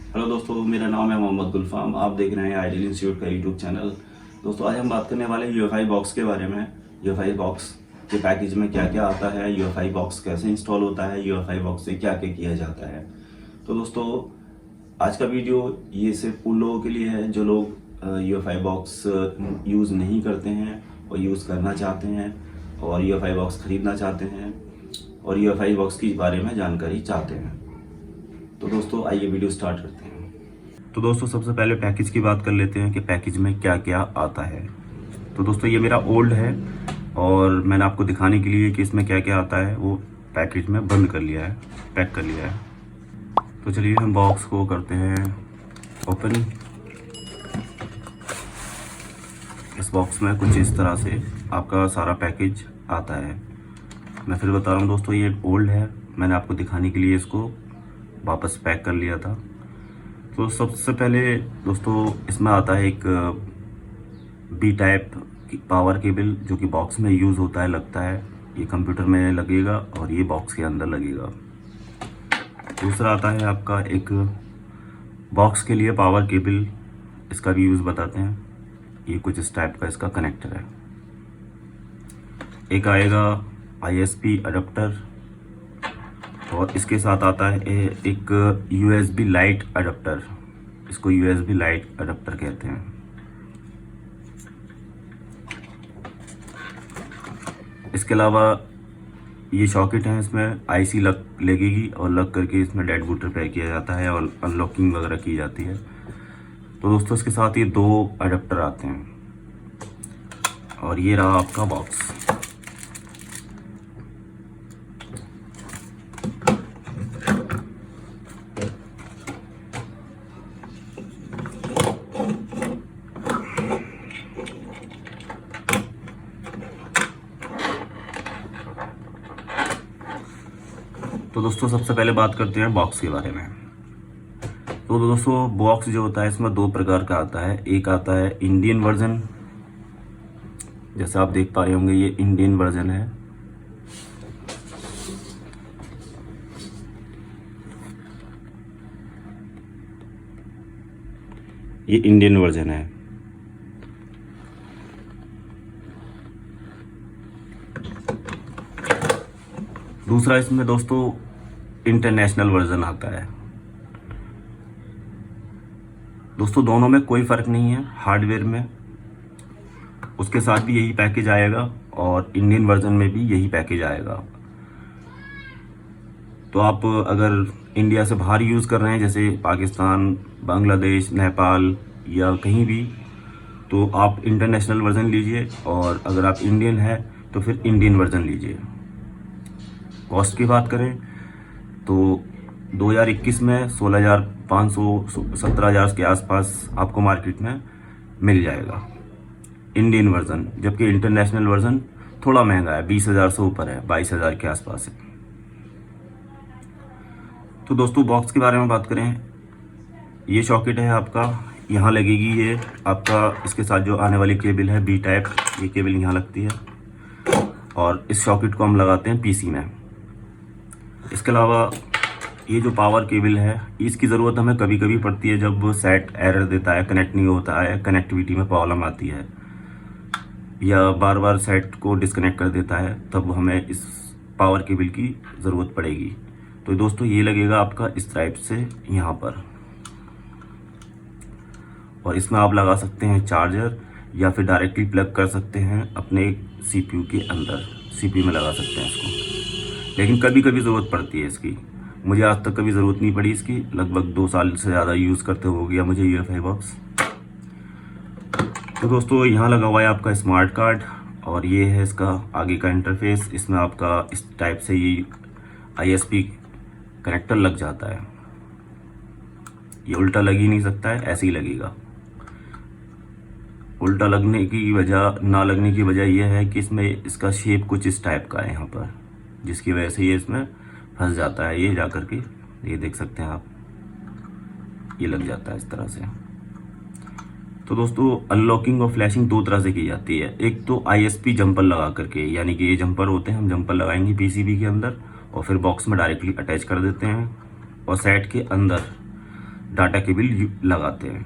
Hello दोस्तों, मेरा नाम है मोहम्मद गुलफाम। आप देख रहे हैं आइडियल इंस्टीट्यूट का यूट्यूब चैनल। दोस्तों, आज हम बात करने वाले हैं यूएफआई बॉक्स के बारे में। यूएफआई बॉक्स के पैकेज में क्या क्या आता है, यूएफआई बॉक्स कैसे इंस्टॉल होता है, यूएफआई बॉक्स से क्या क्या किया जाता है। तो दोस्तों, आज का वीडियो ये सिर्फ उन लोगों के लिए है जो लोग यूएफआई बॉक्स यूज़ नहीं करते हैं और यूज़ करना चाहते हैं और यूएफआई बॉक्स ख़रीदना चाहते हैं और यूएफआई बॉक्स के बारे में जानकारी चाहते हैं। तो दोस्तों, आइए वीडियो स्टार्ट करते हैं। तो दोस्तों, सबसे पहले पैकेज की बात कर लेते हैं कि पैकेज में क्या क्या आता है। तो दोस्तों, ये मेरा ओल्ड है और मैंने आपको दिखाने के लिए कि इसमें क्या क्या आता है वो पैकेज में बंद कर लिया है, पैक कर लिया है। तो चलिए हम बॉक्स को करते हैं ओपन। इस बॉक्स में कुछ इस तरह से आपका सारा पैकेज आता है। मैं फिर बता रहा हूँ दोस्तों, ये ओल्ड है, मैंने आपको दिखाने के लिए इसको वापस पैक कर लिया था। तो सबसे पहले दोस्तों, इसमें आता है एक बी टाइप पावर केबल जो कि बॉक्स में यूज़ होता है, लगता है ये कंप्यूटर में लगेगा और ये बॉक्स के अंदर लगेगा। दूसरा आता है आपका एक बॉक्स के लिए पावर केबल, इसका भी यूज़ बताते हैं। ये कुछ इस टाइप का इसका कनेक्टर है। एक आएगा ISP अडेप्टर और इसके साथ आता है एक USB लाइट अडेप्टर। इसको USB लाइट अडेप्टर कहते हैं। इसके अलावा ये सॉकेट है, इसमें IC लगेगी और लग करके इसमें डेड बूट रिपेयर किया जाता है और अनलॉकिंग वगैरह की जाती है। तो दोस्तों, इसके साथ ये 2 अडेप्टर आते हैं और ये रहा आपका बॉक्स। तो दोस्तों, सबसे पहले बात करते हैं बॉक्स के बारे में। तो दोस्तों, बॉक्स जो होता है इसमें 2 प्रकार का आता है। एक आता है इंडियन वर्जन, जैसे आप देख पा रहे होंगे ये इंडियन वर्जन है। ये इंडियन वर्जन है। दूसरा इसमें दोस्तों इंटरनेशनल वर्जन आता है। दोस्तों, दोनों में कोई फ़र्क नहीं है हार्डवेयर में, उसके साथ भी यही पैकेज आएगा और इंडियन वर्जन में भी यही पैकेज आएगा। तो आप अगर इंडिया से बाहर यूज़ कर रहे हैं, जैसे पाकिस्तान, बांग्लादेश, नेपाल या कहीं भी, तो आप इंटरनेशनल वर्जन लीजिए और अगर आप इंडियन है तो फिर इंडियन वर्जन लीजिए। कॉस्ट की बात करें तो 2021 में 16,500 17,000 के आसपास आपको मार्केट में मिल जाएगा इंडियन वर्जन, जबकि इंटरनेशनल वर्जन थोड़ा महंगा है, 20,000 से ऊपर है, 22,000 के आसपास है। तो दोस्तों, बॉक्स के बारे में बात करें, ये सॉकेट है आपका, यहाँ लगेगी ये आपका। इसके साथ जो आने वाली केबल है बी टाइप, ये केबल यहाँ लगती है और इस सॉकेट को हम लगाते हैं PC में। इसके अलावा ये जो पावर केबल है, इसकी ज़रूरत हमें कभी कभी पड़ती है जब सेट एरर देता है, कनेक्ट नहीं होता है, कनेक्टिविटी में प्रॉब्लम आती है या बार बार सेट को डिस्कनेक्ट कर देता है, तब हमें इस पावर केबल की ज़रूरत पड़ेगी। तो दोस्तों, ये लगेगा आपका इस टाइप से यहाँ पर और इसमें आप लगा सकते हैं चार्जर या फिर डायरेक्टली प्लग कर सकते हैं अपने CPU के अंदर, CPU में लगा सकते हैं इसको। लेकिन कभी कभी ज़रूरत पड़ती है इसकी। मुझे आज तक कभी ज़रूरत नहीं पड़ी इसकी, लगभग 2 साल से ज़्यादा यूज़ करते हो गया मुझे UFI बॉक्स। तो दोस्तों, यहाँ लगा हुआ है आपका स्मार्ट कार्ड और ये है इसका आगे का इंटरफेस। इसमें आपका इस टाइप से ये ISP कनेक्टर लग जाता है। ये उल्टा लग ही नहीं सकता है, ऐसे ही लगेगा। उल्टा लगने की वजह, ना लगने की वजह यह है कि इसमें इसका शेप कुछ इस टाइप का है यहाँ पर, जिसकी वजह से ये इसमें फंस जाता है। ये जा कर के ये देख सकते हैं आप, ये लग जाता है इस तरह से। तो दोस्तों, अनलॉकिंग और फ्लैशिंग 2 तरह से की जाती है। एक तो ISP जंपर लगा करके, यानी कि ये जंपर होते हैं, हम जंपर लगाएंगे PCB के अंदर और फिर बॉक्स में डायरेक्टली अटैच कर देते हैं और सेट के अंदर डाटा केबल लगाते हैं।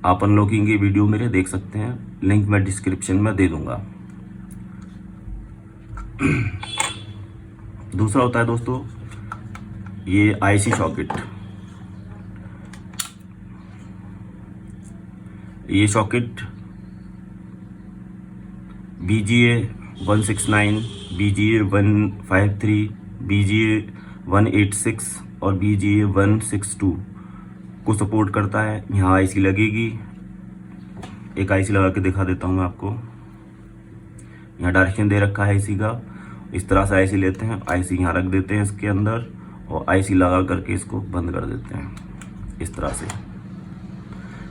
आप अनलॉकिंग की वीडियो मेरे देख सकते हैं, लिंक मैं डिस्क्रिप्शन में दे दूंगा। दूसरा होता है दोस्तों ये आईसी सॉकेट। ये सॉकेट BGA 169, BGA 153, BGA 186 और BGA 162 को सपोर्ट करता है। यहाँ आईसी लगेगी, एक आईसी लगा के दिखा देता हूँ मैं आपको। यहाँ डायरेक्शन दे रखा है आईसी का, इस तरह से आईसी लेते हैं, आईसी यहाँ रख देते हैं इसके अंदर और आईसी लगा करके इसको बंद कर देते हैं इस तरह से।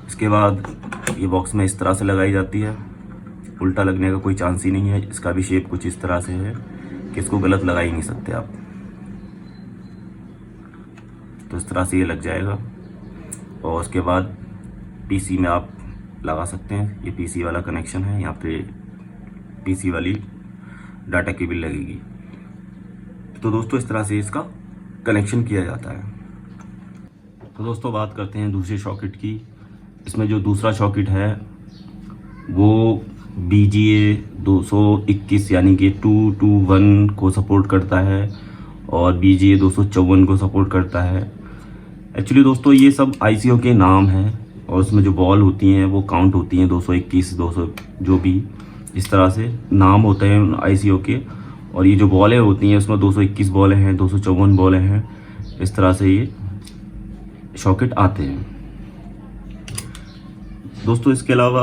इसके बाद ये बॉक्स में इस तरह से लगाई जाती है, उल्टा लगने का कोई चांस ही नहीं है। इसका भी शेप कुछ इस तरह से है कि इसको गलत लगा ही नहीं सकते आप। तो इस तरह से ये लग जाएगा और उसके बाद पीसी में आप लगा सकते हैं। ये पीसी वाला कनेक्शन है, यहाँ पे पीसी वाली डाटा केबल लगेगी। तो दोस्तों इस तरह से इसका कनेक्शन किया जाता है। तो दोस्तों बात करते हैं दूसरे सॉकेट की। इसमें जो दूसरा सॉकेट है वो BGA 221 यानी कि 221 को सपोर्ट करता है और BGA 254 को सपोर्ट करता है। एक्चुअली दोस्तों ये सब ICO के नाम हैं और उसमें जो बॉल होती हैं वो काउंट होती हैं 221, 200 जो भी इस तरह से नाम होते हैं ICO के। और ये जो बॉलें होती हैं उसमें 221 बॉलें हैं, 254 बॉलें हैं, इस तरह से ये सॉकेट आते हैं। दोस्तों इसके अलावा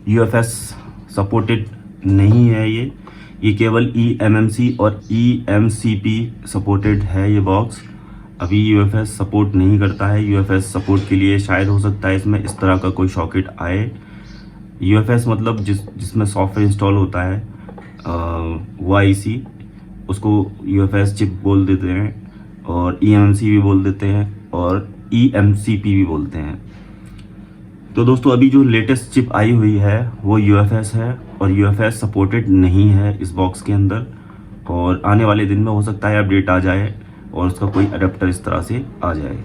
UFS सपोर्टेड नहीं है ये केवल eMMC और eMCP सपोर्टेड है ये बॉक्स। अभी UFS सपोर्ट नहीं करता है। UFS सपोर्ट के लिए शायद हो सकता है इसमें इस तरह का कोई सॉकेट आए। UFS मतलब जिसमें सॉफ्टवेयर इंस्टॉल होता है वो IC, उसको UFS चिप बोल देते हैं और eMMC भी बोल देते हैं और eMCP भी बोलते हैं। तो दोस्तों अभी जो लेटेस्ट चिप आई हुई है वो UFS है और UFS सपोर्टेड नहीं है इस बॉक्स के अंदर। और आने वाले दिन में हो सकता है अपडेट आ जाए और उसका कोई अडेप्टर इस तरह से आ जाए।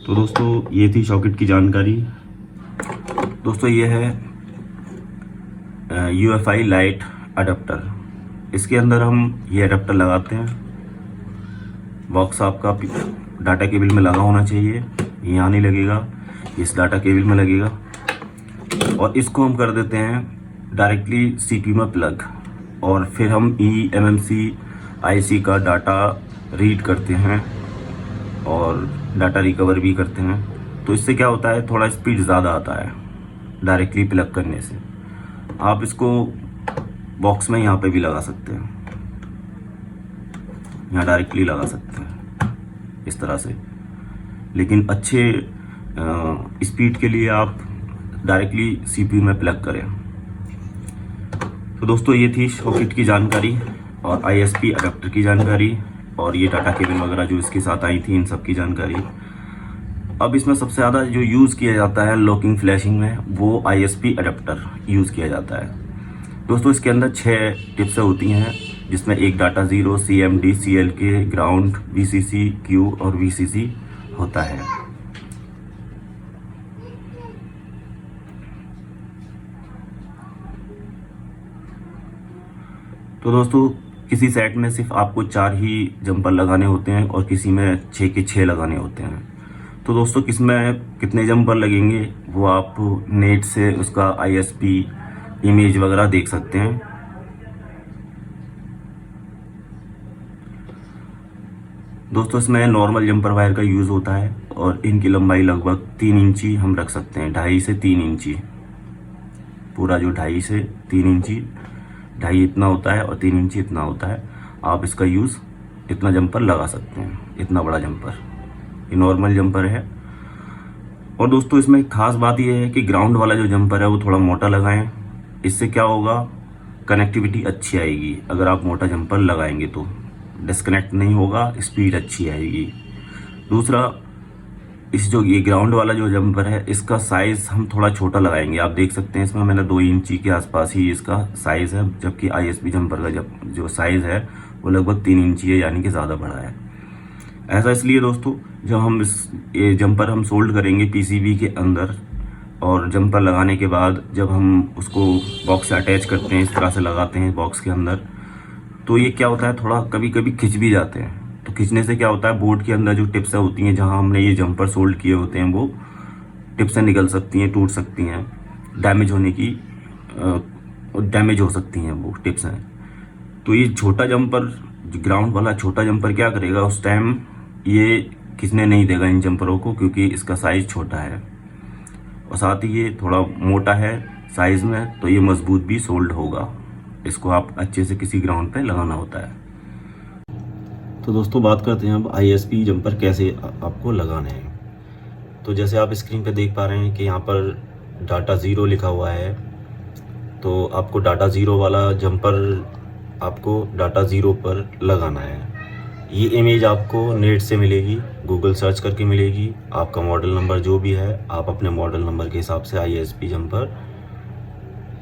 तो दोस्तों ये थी सॉकेट की जानकारी। दोस्तों ये है UFI लाइट अडेप्टर। इसके अंदर हम ये अडेप्टर लगाते हैं। बॉक्स आपका डाटा केबल में लगा होना चाहिए, यहाँ नहीं लगेगा, इस डाटा केबल में लगेगा। और इसको हम कर देते हैं डायरेक्टली CPU में प्लग और फिर हम eMMC IC का डाटा रीड करते हैं और डाटा रिकवर भी करते हैं। तो इससे क्या होता है, थोड़ा स्पीड ज़्यादा आता है डायरेक्टली प्लग करने से। आप इसको बॉक्स में यहाँ पे भी लगा सकते हैं, यहाँ डायरेक्टली लगा सकते हैं इस तरह से। लेकिन अच्छे स्पीड के लिए आप डायरेक्टली CPU में प्लग करें। तो दोस्तों ये थी सॉकेट की जानकारी और ISP अडेप्टर की जानकारी और ये डाटा केबल वगैरह जो इसके साथ आई थी इन सब की जानकारी। अब इसमें सबसे ज़्यादा जो यूज़ किया जाता है लॉकिंग फ्लैशिंग में वो ISP अडेप्टर यूज़ किया जाता है। दोस्तों इसके अंदर 6 टिप्स होती हैं जिसमें एक data 0, CMD, CLK, ground, VCC, Q और VCC होता है। तो दोस्तों किसी सेट में सिर्फ आपको 4 ही जंपर लगाने होते हैं और किसी में 6 के 6 लगाने होते हैं। तो दोस्तों किस में कितने जंपर लगेंगे वो आप नेट से उसका ISP इमेज वगैरह देख सकते हैं। दोस्तों इसमें नॉर्मल जंपर वायर का यूज़ होता है और इनकी लंबाई लगभग 3 इंची हम रख सकते हैं, 2.5 से 3 इंची। पूरा जो 2.5 से 3 इंची, 2.5 इतना होता है और 3 इंची इतना होता है। आप इसका यूज़ इतना जंपर लगा सकते हैं, इतना बड़ा जंपर। ये नॉर्मल जंपर है। और दोस्तों इसमें एक खास बात यह है कि ग्राउंड वाला जो जंपर है वो थोड़ा मोटा लगाएं। इससे क्या होगा, कनेक्टिविटी अच्छी आएगी। अगर आप मोटा जंपर लगाएंगे तो डिस्कनेक्ट नहीं होगा, स्पीड अच्छी आएगी। दूसरा, इस जो ये ग्राउंड वाला जो जंपर है इसका साइज़ हम थोड़ा छोटा लगाएंगे। आप देख सकते हैं इसमें मैंने 2 इंची के आसपास ही इसका साइज़ है, जबकि ISP जंपर का जो साइज़ है वो लगभग 3 इंची है, यानी कि ज़्यादा बड़ा है। ऐसा इसलिए दोस्तों जब हम ये जंपर हम सोल्ड करेंगे पीसीबी के अंदर, और जंपर लगाने के बाद जब हम उसको बॉक्स से अटैच करते हैं, इस तरह से लगाते हैं बॉक्स के अंदर, तो ये क्या होता है, थोड़ा कभी कभी खिंच भी जाते हैं। तो खिंचने से क्या होता है, बोर्ड के अंदर जो टिप्स होती हैं जहाँ हमने ये जंपर सोल्ड किए होते हैं, वो टिप्सें निकल सकती हैं, टूट सकती हैं, डैमेज होने की डैमेज हो सकती हैं वो टिप्स हैं। तो ये छोटा जंपर, ग्राउंड वाला छोटा जंपर क्या करेगा उस टाइम, ये खींचने नहीं देगा इन जंपरों को, क्योंकि इसका साइज छोटा है और साथ ही ये थोड़ा मोटा है साइज में, तो ये मजबूत भी सोल्ड होगा। इसको आप अच्छे से किसी ग्राउंड पे लगाना होता है। तो दोस्तों बात करते हैं अब आईएसपी जंपर कैसे आपको लगाने हैं। तो जैसे आप स्क्रीन पे देख पा रहे हैं कि यहाँ पर डाटा ज़ीरो लिखा हुआ है, तो आपको डाटा ज़ीरो वाला जंपर आपको डाटा ज़ीरो पर लगाना है। ये इमेज आपको नेट से मिलेगी, गूगल सर्च करके मिलेगी। आपका मॉडल नंबर जो भी है, आप अपने मॉडल नंबर के हिसाब से आईएसपी जंपर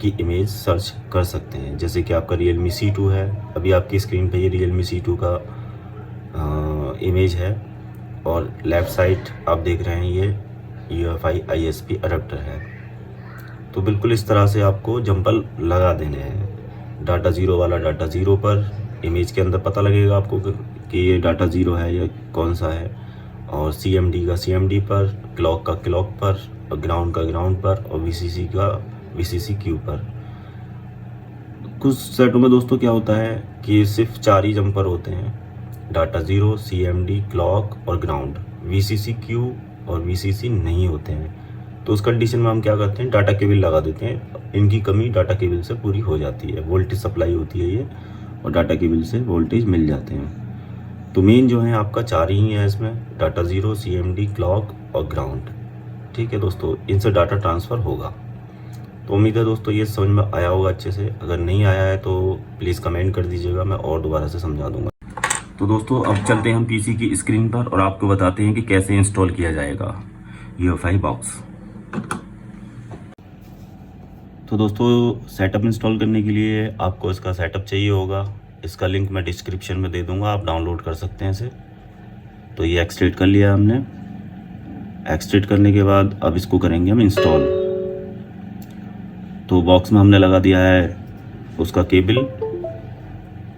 की इमेज सर्च कर सकते हैं। जैसे कि आपका Realme C2 है, अभी आपकी स्क्रीन पे ये Realme C2 का इमेज है, और लेफ़्ट साइड आप देख रहे हैं ये UFI ISP अडेप्टर है। तो बिल्कुल इस तरह से आपको जंपर लगा देने हैं। डाटा ज़ीरो वाला डाटा ज़ीरो पर, इमेज के अंदर पता लगेगा आपको कि ये डाटा ज़ीरो है या कौन सा है, और CMD का CMD पर, क्लॉक का क्लॉक पर, और ग्राउंड का ग्राउंड पर, और VCC का VCC-Q पर। कुछ सेटों में दोस्तों क्या होता है कि सिर्फ 4 ही जंपर होते हैं, डाटा ज़ीरो, CMD, क्लॉक और ग्राउंड। VCC-Q और VCC नहीं होते हैं। तो उस कंडीशन में हम क्या करते हैं, डाटा केबल लगा देते हैं। इनकी कमी डाटा केबल से पूरी हो जाती है, वोल्टेज सप्लाई होती है ये, और डाटा केबल से वोल्टेज मिल जाते हैं। तो मेन जो है आपका 4 ही है इसमें, डाटा ज़ीरो, CMD, क्लॉक और ग्राउंड। ठीक है दोस्तों, इनसे डाटा ट्रांसफ़र होगा। तो उम्मीद है दोस्तों ये समझ में आया होगा अच्छे से। अगर नहीं आया है तो प्लीज़ कमेंट कर दीजिएगा, मैं और दोबारा से समझा दूंगा। तो दोस्तों अब चलते हैं हम पीसी की स्क्रीन पर और आपको बताते हैं कि कैसे इंस्टॉल किया जाएगा UFI बॉक्स। तो दोस्तों सेटअप इंस्टॉल करने के लिए आपको इसका सेटअप चाहिए होगा। इसका लिंक मैं डिस्क्रिप्शन में दे दूंगा, आप डाउनलोड कर सकते हैं इसे। तो ये एक्सट्रेट कर लिया हमने। एक्सट्रेट करने के बाद अब इसको करेंगे हम इंस्टॉल। तो बॉक्स में हमने लगा दिया है उसका केबल,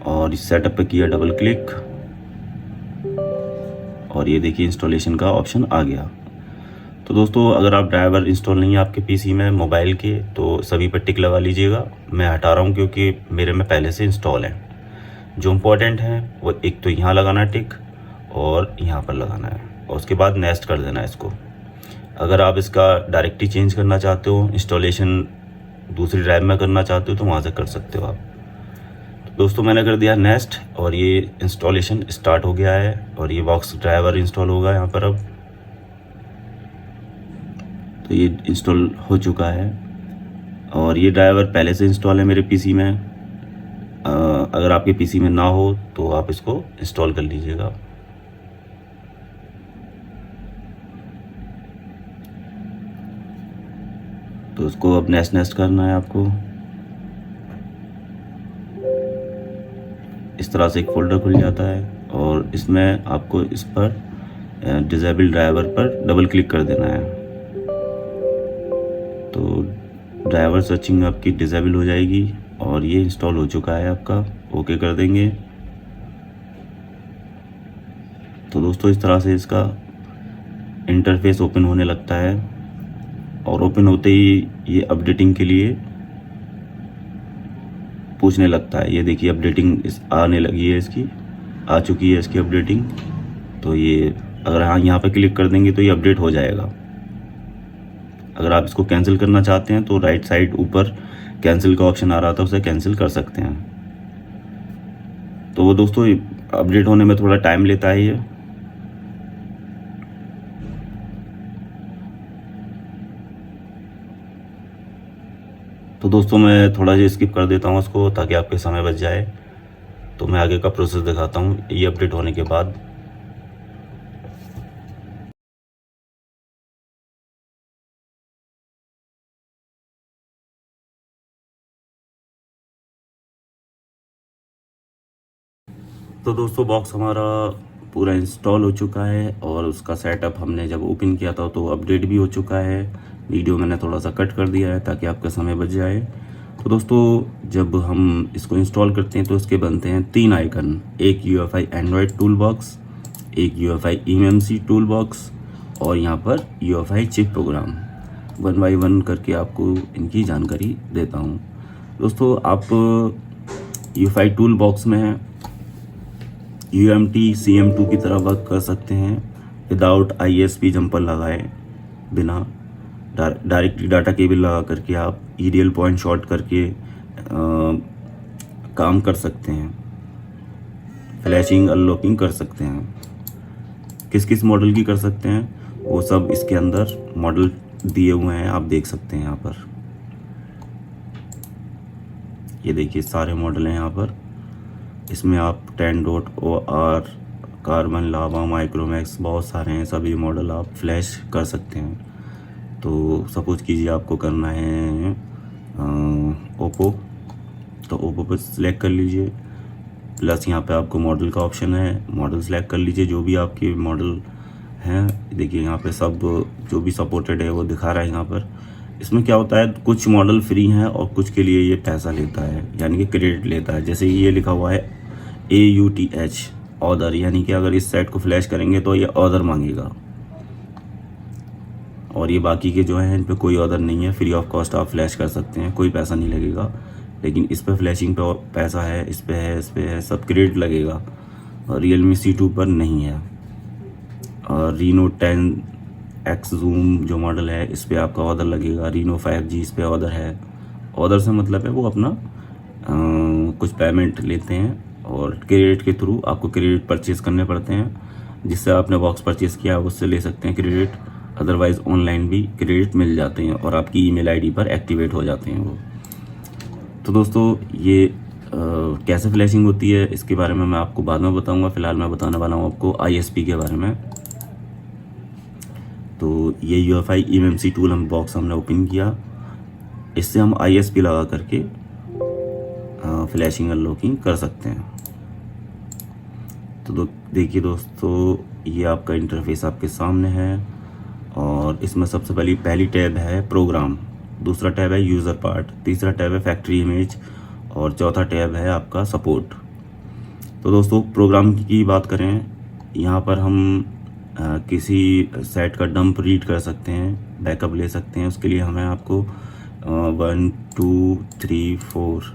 और इस सेटअप पे किया डबल क्लिक, और ये देखिए इंस्टॉलेशन का ऑप्शन आ गया। तो दोस्तों अगर आप ड्राइवर इंस्टॉल नहीं है आपके पीसी में मोबाइल के, तो सभी पर टिक लगा लीजिएगा। मैं हटा रहा हूँ क्योंकि मेरे में पहले से इंस्टॉल है। जो इम्पोर्टेंट है वो एक तो यहाँ लगाना है टिक, और यहाँ पर लगाना है, और उसके बाद नेक्स्ट कर देना है इसको। अगर आप इसका डायरेक्टली चेंज करना चाहते हो, इंस्टॉलेशन दूसरी ड्राइव में करना चाहते हो, तो वहाँ से कर सकते हो आप। तो दोस्तों मैंने कर दिया नेक्स्ट, और ये इंस्टॉलेशन स्टार्ट हो गया है, और ये बॉक्स ड्राइवर इंस्टॉल होगा यहाँ पर अब। तो ये इंस्टॉल हो चुका है, और ये ड्राइवर पहले से इंस्टॉल है मेरे पीसी में। अगर आपके पीसी में ना हो तो आप इसको इंस्टॉल कर लीजिएगा। तो इसको अब नेक्स्ट नेक्स्ट करना है आपको। इस तरह से एक फ़ोल्डर खुल जाता है, और इसमें आपको इस पर डिसेबल ड्राइवर पर डबल क्लिक कर देना है। तो ड्राइवर सर्चिंग आपकी डिसेबल हो जाएगी, और ये इंस्टॉल हो चुका है आपका। ओके कर देंगे। तो दोस्तों इस तरह से इसका इंटरफेस ओपन होने लगता है, और ओपन होते ही ये अपडेटिंग के लिए पूछने लगता है। ये देखिए अपडेटिंग आने लगी है, इसकी आ चुकी है इसकी अपडेटिंग। तो ये अगर हाँ यहाँ पे क्लिक कर देंगे तो ये अपडेट हो जाएगा। अगर आप इसको कैंसिल करना चाहते हैं तो राइट साइड ऊपर कैंसिल का ऑप्शन आ रहा था, उसे कैंसिल कर सकते हैं। तो वो दोस्तों अपडेट होने में थोड़ा टाइम लेता है ये। तो दोस्तों मैं थोड़ा सा स्किप कर देता हूँ उसको, ताकि आपके समय बच जाए। तो मैं आगे का प्रोसेस दिखाता हूँ ये अपडेट होने के बाद। तो दोस्तों बॉक्स हमारा पूरा इंस्टॉल हो चुका है और उसका सेटअप हमने जब ओपन किया था तो अपडेट भी हो चुका है। वीडियो मैंने थोड़ा सा कट कर दिया है ताकि आपका समय बच जाए। तो दोस्तों जब हम इसको इंस्टॉल करते हैं तो इसके बनते हैं 3 आइकन, एक UEFI एंड्रॉयड टूल बॉक्स, एक UEFI eMMC टूल बॉक्स और यहाँ पर UEFI चिप प्रोग्राम। 1 बाय 1 करके आपको इनकी जानकारी देता हूँ। दोस्तों आप UEFI टूल बॉक्स में UMT CM2 की तरह वर्क कर सकते हैं विदाउट ISP जंपर लगाए बिना। डायरेक्टली डाटा केबल लगा करके आप EDL पॉइंट शॉर्ट करके काम कर सकते हैं, फ्लैशिंग अनलॉकिंग कर सकते हैं। किस किस मॉडल की कर सकते हैं वो सब इसके अंदर मॉडल दिए हुए हैं, आप देख सकते हैं यहाँ पर। ये देखिए सारे मॉडल हैं यहाँ पर। इसमें आप 10.OR, कार्बन, लावा, माइक्रोमैक्स बहुत सारे हैं, सभी मॉडल आप फ्लैश कर सकते हैं। तो सपोज कीजिए आपको करना है ओप्पो, तो ओप्पो पर सिलेक्ट कर लीजिए, प्लस यहाँ पे आपको मॉडल का ऑप्शन है, मॉडल सेलेक्ट कर लीजिए जो भी आपके मॉडल हैं। देखिए यहाँ पे सब जो भी सपोर्टेड है वो दिखा रहा है यहाँ पर। इसमें क्या होता है, कुछ मॉडल फ्री हैं और कुछ के लिए ये पैसा लेता है, यानी कि क्रेडिट लेता है। जैसे ये लिखा हुआ है AUTH ऑर्डर, यानी कि अगर इस सेट को फ्लैश करेंगे तो ये ऑर्डर मांगेगा। और ये बाकी के जो हैं इन पे कोई ऑर्डर नहीं है, फ्री ऑफ कॉस्ट आप फ्लैश कर सकते हैं, कोई पैसा नहीं लगेगा। लेकिन इस पर फ्लैशिंग पे पैसा है, इस पे है, इस पे है, सब क्रेडिट लगेगा। और Realme C2 पर नहीं है। और Reno 10X Zoom जो मॉडल है इस पर आपका ऑर्डर लगेगा। Reno 5G इस पर ऑर्डर है। ऑर्डर से मतलब है वो अपना कुछ पेमेंट लेते हैं और क्रेडिट के थ्रू आपको क्रेडिट परचेज करने पड़ते हैं। जिससे आपने बॉक्स परचेज़ किया उससे ले सकते हैं क्रेडिट, अदरवाइज़ ऑनलाइन भी क्रेडिट मिल जाते हैं और आपकी ईमेल आईडी पर एक्टिवेट हो जाते हैं वो। तो दोस्तों ये कैसे फ्लैशिंग होती है इसके बारे में मैं आपको बाद में बताऊंगा। फ़िलहाल मैं बताने वाला हूँ आपको ISP के बारे में। तो ये UEFI eMMC टूल हम बॉक्स हमने ओपन किया, इससे हम ISP लगा करके फ्लैशिंग अनलॉकिंग कर सकते हैं। तो देखिए दोस्तों ये आपका इंटरफेस आपके सामने है और इसमें सबसे पहली टैब है प्रोग्राम, दूसरा टैब है यूज़र पार्ट, तीसरा टैब है फैक्ट्री इमेज और चौथा टैब है आपका सपोर्ट। तो दोस्तों प्रोग्राम की बात करें, यहाँ पर हम किसी सेट का डंप रीड कर सकते हैं, बैकअप ले सकते हैं। उसके लिए हमें आपको 1 2 3 4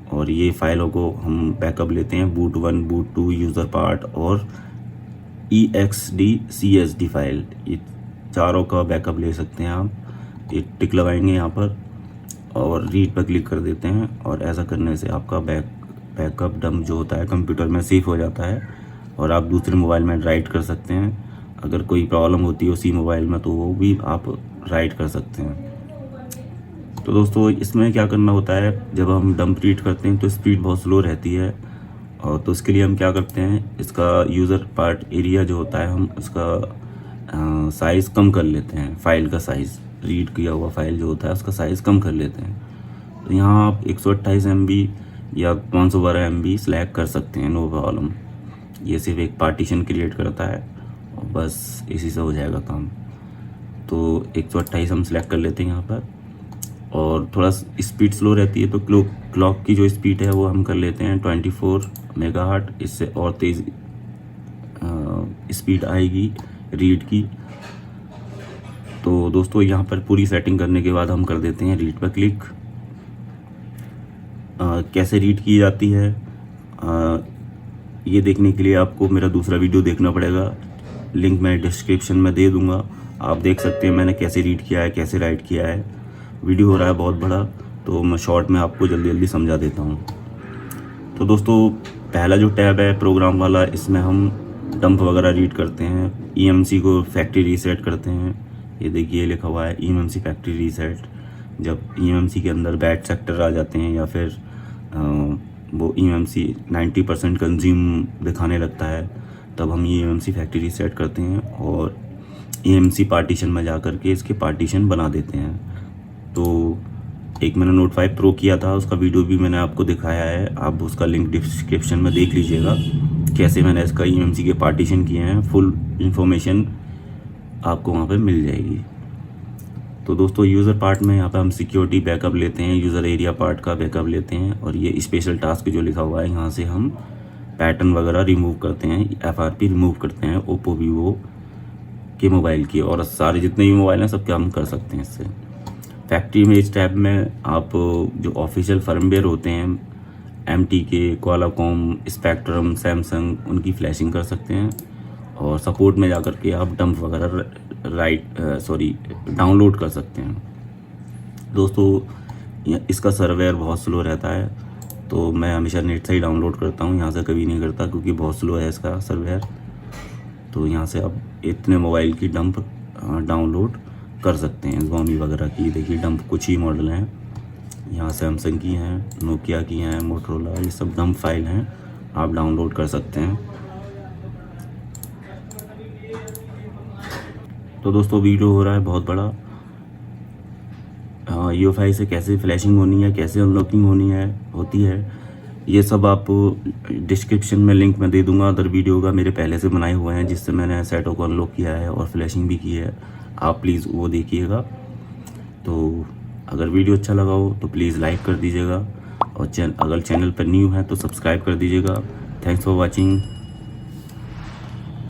और ये फाइलों को हम बैकअप लेते हैं, boot 1 boot 2 यूज़र पार्ट और EXD CSD फाइल, ये चारों का बैकअप ले सकते हैं आप। एक टिक लगाएंगे यहाँ पर और रीड पर क्लिक कर देते हैं और ऐसा करने से आपका बैकअप डंप जो होता है कंप्यूटर में सेव हो जाता है और आप दूसरे मोबाइल में राइट कर सकते हैं। अगर कोई प्रॉब्लम होती है उसी मोबाइल में तो वो भी आप राइट कर सकते हैं। तो दोस्तों इसमें क्या करना होता है, जब हम डंप रीड करते हैं तो स्पीड बहुत स्लो रहती है और तो इसके लिए हम क्या करते हैं, इसका यूज़र पार्ट एरिया जो होता है हम उसका साइज़ कम कर लेते हैं। फाइल का साइज़, रीड किया हुआ फाइल जो होता है उसका साइज़ कम कर लेते हैं। तो यहाँ आप 128 MB या 512 MB सेलेक्ट कर सकते हैं, नो प्रॉब्लम। ये सिर्फ एक पार्टीशन क्रिएट करता है और बस इसी से हो जाएगा काम। तो 128 हम सेलेक्ट कर लेते हैं यहाँ पर और थोड़ा स्पीड स्लो रहती है तो क्लॉक की जो स्पीड है वो हम कर लेते हैं 24 मेगाहर्ट्ज़, इससे और तेज़ स्पीड आएगी रीड की। तो दोस्तों यहाँ पर पूरी सेटिंग करने के बाद हम कर देते हैं रीड पर क्लिक। कैसे रीड की जाती है ये देखने के लिए आपको मेरा दूसरा वीडियो देखना पड़ेगा, लिंक मैं डिस्क्रिप्शन में दे दूँगा। आप देख सकते हैं मैंने कैसे रीड किया है, कैसे राइट किया है। वीडियो हो रहा है बहुत बड़ा तो मैं शॉर्ट में आपको जल्दी समझा देता हूँ। तो दोस्तों पहला जो टैब है प्रोग्राम वाला, इसमें हम डंप वगैरह रीड करते हैं, eMMC को फैक्ट्री रीसेट करते हैं। ये देखिए लिखा हुआ है eMMC फैक्ट्री रीसेट। जब eMMC के अंदर बैड सेक्टर आ जाते हैं या फिर वो eMMC 90% कंज्यूम दिखाने लगता है तब हम ये eMMC फैक्ट्री रीसेट करते हैं और eMMC पार्टीशन में जा कर के इसके पार्टीशन बना देते हैं। तो एक मैंने नोट 5 प्रो किया था, उसका वीडियो भी मैंने आपको दिखाया है, आप उसका लिंक डिस्क्रिप्शन में देख लीजिएगा कैसे मैंने इसका eMMC के पार्टीशन किए हैं, फुल इंफॉर्मेशन आपको वहाँ पे मिल जाएगी। तो दोस्तों यूज़र पार्ट में यहाँ पे हम सिक्योरिटी बैकअप लेते हैं, यूज़र एरिया पार्ट का बैकअप लेते हैं, और ये स्पेशल टास्क जो लिखा हुआ है यहाँ से हम पैटर्न वगैरह रिमूव करते हैं, FRP रिमूव करते हैं ओप्पो वीवो के मोबाइल की, और सारे जितने भी मोबाइल हैं सबके हम कर सकते हैं इससे। फैक्ट्री में इस टैब में आप जो ऑफिशियल फर्मवेयर होते हैं MTK, क्वालाकॉम, स्पेक्ट्रम, सैमसंग, उनकी फ्लैशिंग कर सकते हैं, और सपोर्ट में जाकर के आप डंप वगैरह डाउनलोड कर सकते हैं। दोस्तों इसका सर्वर बहुत स्लो रहता है, तो मैं हमेशा नेट से ही डाउनलोड करता हूँ, यहाँ से कभी नहीं करता क्योंकि बहुत स्लो है इसका सर्वर। तो यहाँ से आप इतने मोबाइल की डंप डाउनलोड कर सकते हैं, Xiaomi वगैरह की। देखिए डंप कुछ ही मॉडल हैं, यहाँ सैमसंग की हैं, नोकिया की हैं, मोटरोला, ये सब डंप फाइल हैं, आप डाउनलोड कर सकते हैं। तो दोस्तों वीडियो हो रहा है बहुत बड़ा, UEFI से कैसे फ्लैशिंग होनी है, कैसे अनलॉकिंग होती है, ये सब आप डिस्क्रिप्शन में लिंक में दे दूंगा। अदर वीडियो का मेरे पहले से बनाए हुए हैं जिससे मैंने सेटों को अनलॉक किया है और फ्लैशिंग भी की है, आप प्लीज़ वो देखिएगा। तो अगर वीडियो अच्छा लगा हो तो प्लीज़ लाइक कर दीजिएगा, और अगर चैनल पर न्यू है तो सब्सक्राइब कर दीजिएगा। Thanks for watching.